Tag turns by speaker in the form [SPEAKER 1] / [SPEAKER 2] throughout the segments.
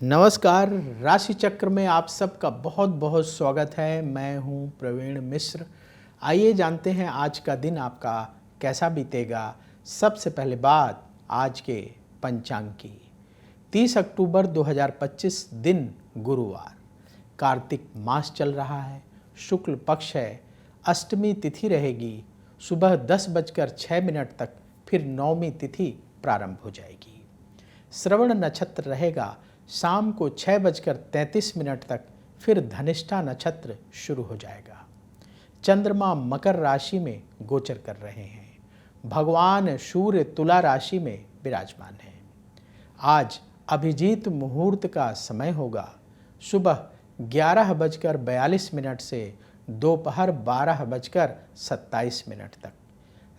[SPEAKER 1] नमस्कार। राशि चक्र में आप सबका बहुत बहुत स्वागत है। मैं हूं प्रवीण मिश्र। आइए जानते हैं आज का दिन आपका कैसा बीतेगा। सबसे पहले बात आज के पंचांग की। 30 अक्टूबर 2025 दिन गुरुवार, कार्तिक मास चल रहा है, शुक्ल पक्ष है, अष्टमी तिथि रहेगी, सुबह 10:06 तक, फिर नौमी तिथि प्रारंभ हो जाएगी। श्रवण नक्षत्र रहेगा शाम को 6:33 तक, फिर धनिष्ठा नक्षत्र शुरू हो जाएगा। चंद्रमा मकर राशि में गोचर कर रहे हैं। भगवान सूर्य तुला राशि में विराजमान है। आज अभिजीत मुहूर्त का समय होगा। सुबह 11:42 से दोपहर 12:27 तक।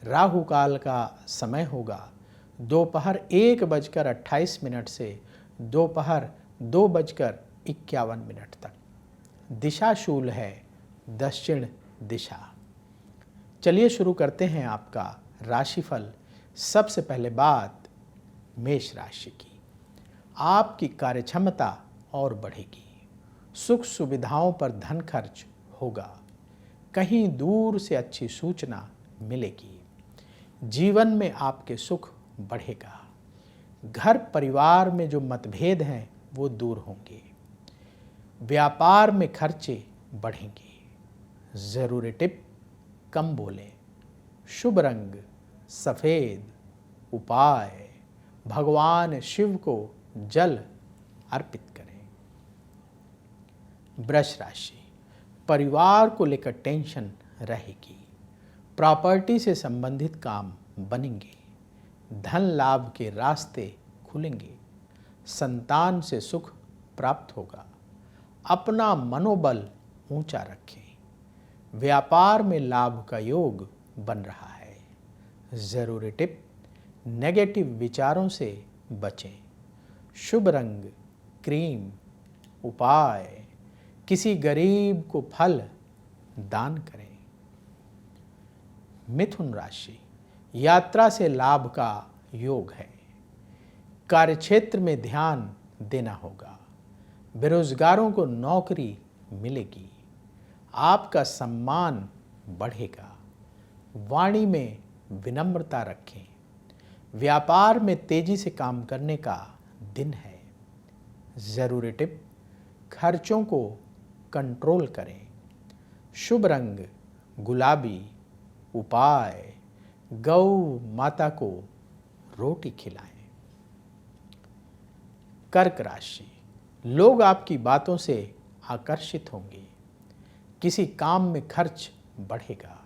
[SPEAKER 1] राहु काल का समय होगा दोपहर 1:28 से दोपहर 2:51 तक। दिशा शूल है दक्षिण दिशा। चलिए शुरू करते हैं आपका राशिफल। सबसे पहले बात मेष राशि की। आपकी कार्यक्षमता और बढ़ेगी। सुख सुविधाओं पर धन खर्च होगा। कहीं दूर से अच्छी सूचना मिलेगी। जीवन में आपके सुख बढ़ेगा। घर परिवार में जो मतभेद हैं वो दूर होंगे। व्यापार में खर्चे बढ़ेंगे। ज़रूरी टिप, कम बोलें। शुभ रंग सफ़ेद। उपाय, भगवान शिव को जल अर्पित करें। वृष राशि, परिवार को लेकर टेंशन रहेगी। प्रॉपर्टी से संबंधित काम बनेंगे। धन लाभ के रास्ते खुलेंगे। संतान से सुख प्राप्त होगा। अपना मनोबल ऊंचा रखें। व्यापार में लाभ का योग बन रहा है। ज़रूरी टिप, नेगेटिव विचारों से बचें। शुभ रंग क्रीम। उपाय, किसी गरीब को फल दान करें। मिथुन राशि, यात्रा से लाभ का योग है। कार्यक्षेत्र में ध्यान देना होगा। बेरोजगारों को नौकरी मिलेगी। आपका सम्मान बढ़ेगा। वाणी में विनम्रता रखें। व्यापार में तेजी से काम करने का दिन है। ज़रूरी टिप, खर्चों को कंट्रोल करें। शुभ रंग गुलाबी। उपाय, गौ माता को रोटी खिलाएं। कर्क राशि, लोग आपकी बातों से आकर्षित होंगे। किसी काम में खर्च बढ़ेगा।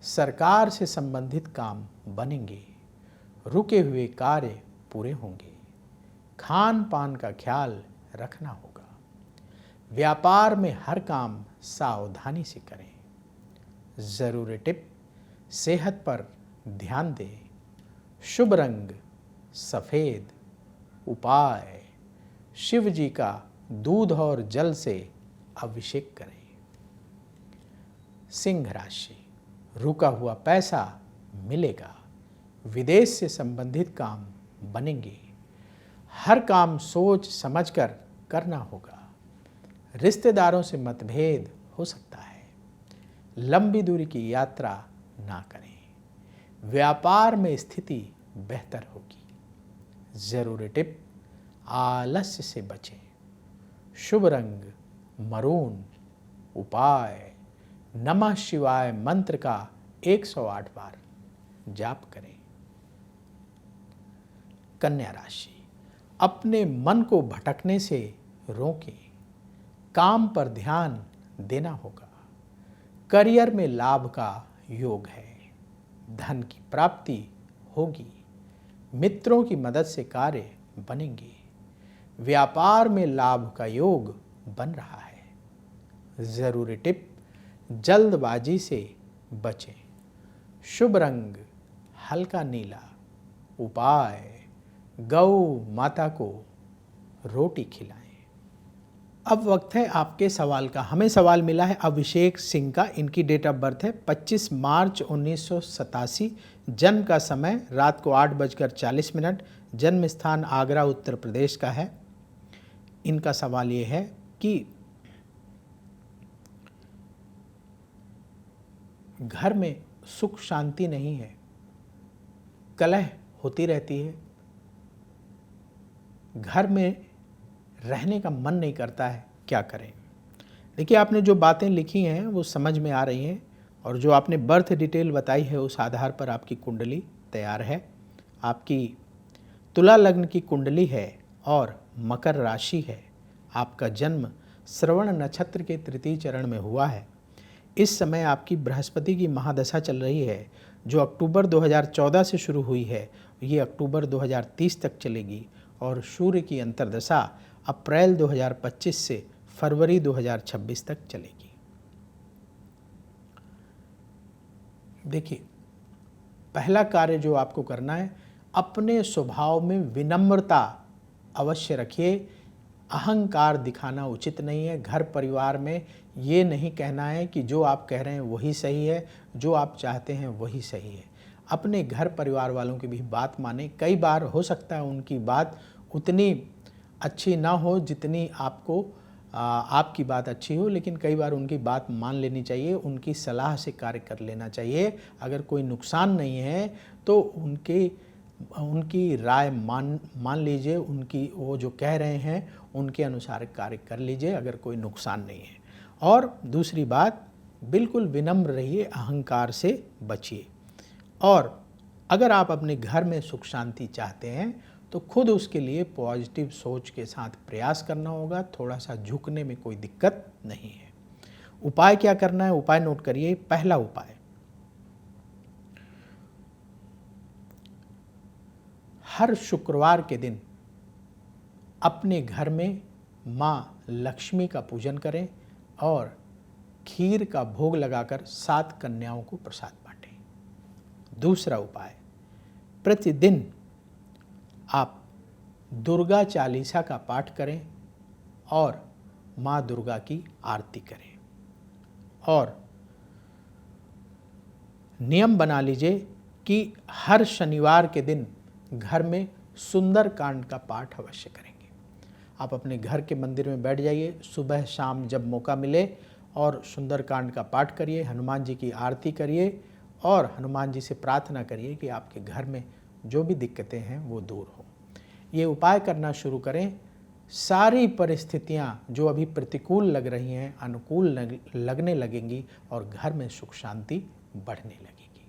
[SPEAKER 1] सरकार से संबंधित काम बनेंगे। रुके हुए कार्य पूरे होंगे। खान पान का ख्याल रखना होगा। व्यापार में हर काम सावधानी से करें। ज़रूरी टिप, सेहत पर ध्यान दें। शुभ रंग सफ़ेद। उपाय, शिव जी का दूध और जल से अभिषेक करें। सिंह राशि, रुका हुआ पैसा मिलेगा। विदेश से संबंधित काम बनेंगे। हर काम सोच समझकर करना होगा। रिश्तेदारों से मतभेद हो सकता है। लंबी दूरी की यात्रा ना करें। व्यापार में स्थिति बेहतर होगी। ज़रूरी टिप, आलस्य से बचें। शुभ रंग मरून। उपाय, नमः शिवाय मंत्र का 108 बार जाप करें। कन्या राशि, अपने मन को भटकने से रोकें। काम पर ध्यान देना होगा। करियर में लाभ का योग है। धन की प्राप्ति होगी। मित्रों की मदद से कार्य बनेंगे। व्यापार में लाभ का योग बन रहा है। ज़रूरी टिप, जल्दबाजी से बचें। शुभ रंग हल्का नीला। उपाय, गौ माता को रोटी खिलाएं। अब वक्त है आपके सवाल का। हमें सवाल मिला है अभिषेक सिंह का। इनकी डेट ऑफ बर्थ है 25 मार्च 1987। जन्म का समय रात को 8:40। जन्म स्थान आगरा उत्तर प्रदेश का है। इनका सवाल ये है कि घर में सुख शांति नहीं है, कलह होती रहती है, घर में रहने का मन नहीं करता है, क्या करें। देखिए, आपने जो बातें लिखी हैं वो समझ में आ रही हैं, और जो आपने बर्थ डिटेल बताई है उस आधार पर आपकी कुंडली तैयार है। आपकी तुला लग्न की कुंडली है और मकर राशि है। आपका जन्म श्रवण नक्षत्र के तृतीय चरण में हुआ है। इस समय आपकी बृहस्पति की महादशा चल रही है, जो अक्टूबर 2014 से शुरू हुई है, ये अक्टूबर 2030 तक चलेगी, और सूर्य की अंतर्दशा अप्रैल 2025 से फरवरी 2026 तक चलेगी। देखिए, पहला कार्य जो आपको करना है, अपने स्वभाव में विनम्रता अवश्य रखिए। अहंकार दिखाना उचित नहीं है। घर परिवार में ये नहीं कहना है कि जो आप कह रहे हैं वही सही है, जो आप चाहते हैं वही सही है। अपने घर परिवार वालों की भी बात माने। कई बार हो सकता है उनकी बात उतनी अच्छी ना हो जितनी आपकी बात अच्छी हो, लेकिन कई बार उनकी बात मान लेनी चाहिए, उनकी सलाह से कार्य कर लेना चाहिए। अगर कोई नुकसान नहीं है तो उनकी राय मान लीजिए, वो जो कह रहे हैं उनके अनुसार कार्य कर लीजिए, अगर कोई नुकसान नहीं है। और दूसरी बात, बिल्कुल विनम्र रहिए, अहंकार से बचिए। और अगर आप अपने घर में सुख शांति चाहते हैं तो खुद उसके लिए पॉजिटिव सोच के साथ प्रयास करना होगा। थोड़ा सा झुकने में कोई दिक्कत नहीं है। उपाय क्या करना है, उपाय नोट करिए। पहला उपाय, हर शुक्रवार के दिन अपने घर में माँ लक्ष्मी का पूजन करें और खीर का भोग लगाकर 7 कन्याओं को प्रसाद बांटें। दूसरा उपाय, प्रतिदिन आप दुर्गा चालीसा का पाठ करें और माँ दुर्गा की आरती करें। और नियम बना लीजिए कि हर शनिवार के दिन घर में सुंदरकांड का पाठ अवश्य करेंगे। आप अपने घर के मंदिर में बैठ जाइए, सुबह शाम जब मौका मिले, और सुंदरकांड का पाठ करिए, हनुमान जी की आरती करिए और हनुमान जी से प्रार्थना करिए कि आपके घर में जो भी दिक्कतें हैं वो दूर हो। ये उपाय करना शुरू करें। सारी परिस्थितियां जो अभी प्रतिकूल लग रही हैं अनुकूल लगने लगेंगी और घर में सुख शांति बढ़ने लगेगी।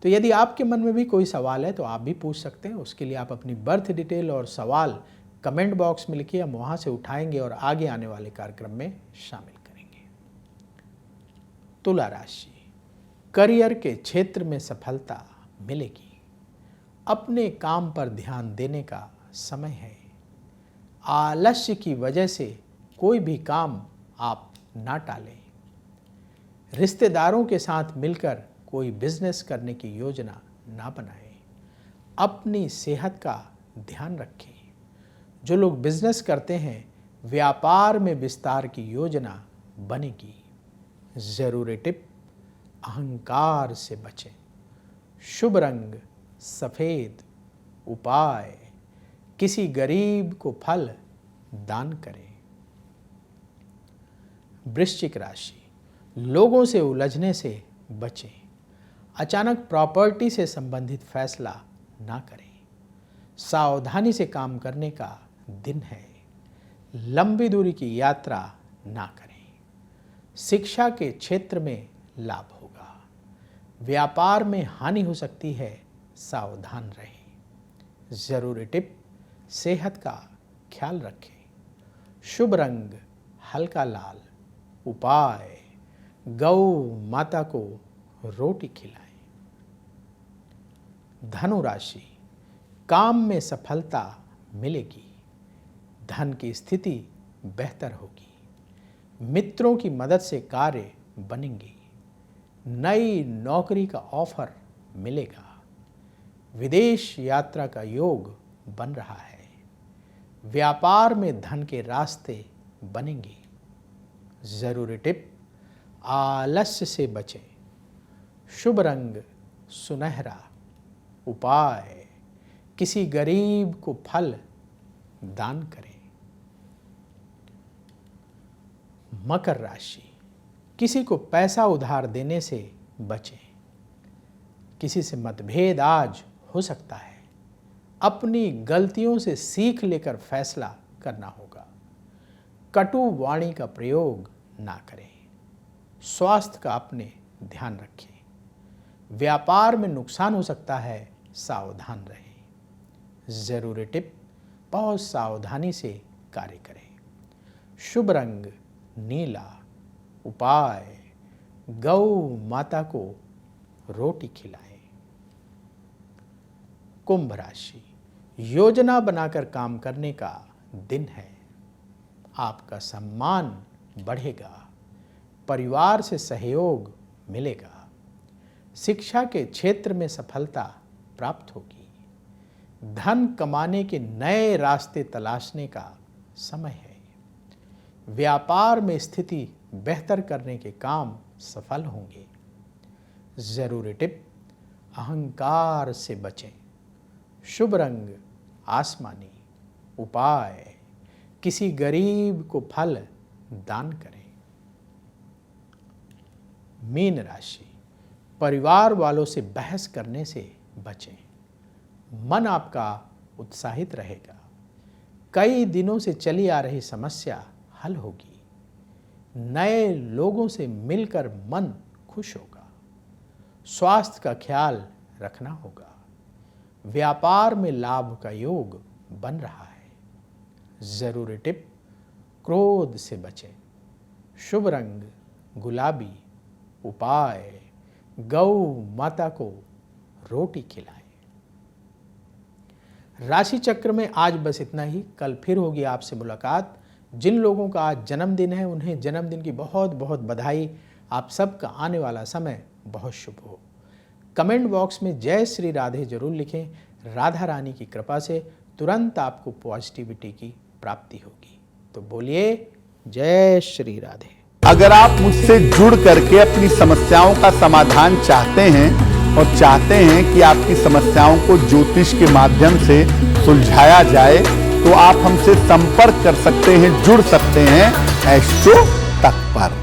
[SPEAKER 1] तो यदि आपके मन में भी कोई सवाल है तो आप भी पूछ सकते हैं। उसके लिए आप अपनी बर्थ डिटेल और सवाल कमेंट बॉक्स में लिखिए, हम वहाँ से उठाएंगे और आगे आने वाले कार्यक्रम में शामिल करेंगे। तुला राशि, करियर के क्षेत्र में सफलता मिलेगी। अपने काम पर ध्यान देने का समय है। आलस्य की वजह से कोई भी काम आप ना टालें। रिश्तेदारों के साथ मिलकर कोई बिजनेस करने की योजना ना बनाएं। अपनी सेहत का ध्यान रखें। जो लोग बिजनेस करते हैं, व्यापार में विस्तार की योजना बनेगी। जरूरी टिप, अहंकार से बचें। शुभ रंग सफेद। उपाय, किसी गरीब को फल दान करें। वृश्चिक राशि, लोगों से उलझने से बचें। अचानक प्रॉपर्टी से संबंधित फैसला ना करें। सावधानी से काम करने का दिन है। लंबी दूरी की यात्रा ना करें। शिक्षा के क्षेत्र में लाभ होगा। व्यापार में हानि हो सकती है, सावधान रहें। जरूरी टिप, सेहत का ख्याल रखें। शुभ रंग हल्का लाल। उपाय, गौ माता को रोटी खिलाएं। धनु राशि, काम में सफलता मिलेगी। धन की स्थिति बेहतर होगी। मित्रों की मदद से कार्य बनेंगे। नई नौकरी का ऑफर मिलेगा। विदेश यात्रा का योग बन रहा है। व्यापार में धन के रास्ते बनेंगे। जरूरी टिप, आलस्य से बचें। शुभ रंग सुनहरा। उपाय, किसी गरीब को फल दान करें। मकर राशि, किसी को पैसा उधार देने से बचें। किसी से मतभेद आज हो सकता है। अपनी गलतियों से सीख लेकर फैसला करना होगा। कटु वाणी का प्रयोग ना करें। स्वास्थ्य का अपने ध्यान रखें। व्यापार में नुकसान हो सकता है, सावधान रहें। जरूरी टिप, बहुत सावधानी से कार्य करें। शुभ रंग नीला। उपाय, गौ माता को रोटी खिलाएं। कुंभ राशि, योजना बनाकर काम करने का दिन है। आपका सम्मान बढ़ेगा। परिवार से सहयोग मिलेगा। शिक्षा के क्षेत्र में सफलता प्राप्त होगी। धन कमाने के नए रास्ते तलाशने का समय है। व्यापार में स्थिति बेहतर करने के काम सफल होंगे। जरूरी टिप, अहंकार से बचें। शुभ रंग आसमानी। उपाय, किसी गरीब को फल दान करें। मीन राशि, परिवार वालों से बहस करने से बचें। मन आपका उत्साहित रहेगा। कई दिनों से चली आ रही समस्या हल होगी। नए लोगों से मिलकर मन खुश होगा। स्वास्थ्य का ख्याल रखना होगा। व्यापार में लाभ का योग बन रहा है। जरूरी टिप, क्रोध से बचें। शुभ रंग गुलाबी। उपाय, गौ माता को रोटी खिलाएं। राशि चक्र में आज बस इतना ही। कल फिर होगी आपसे मुलाकात। जिन लोगों का आज जन्मदिन है उन्हें जन्मदिन की बहुत बहुत बधाई। आप सबका आने वाला समय बहुत शुभ हो। कमेंट बॉक्स में जय श्री राधे जरूर लिखें। राधा रानी की कृपा से तुरंत आपको पॉजिटिविटी की प्राप्ति होगी। तो बोलिए जय श्री राधे।
[SPEAKER 2] अगर आप मुझसे जुड़ करके अपनी समस्याओं का समाधान चाहते हैं और चाहते हैं कि आपकी समस्याओं को ज्योतिष के माध्यम से सुलझाया जाए, तो आप हमसे संपर्क कर सकते हैं, जुड़ सकते हैं एस्ट्रो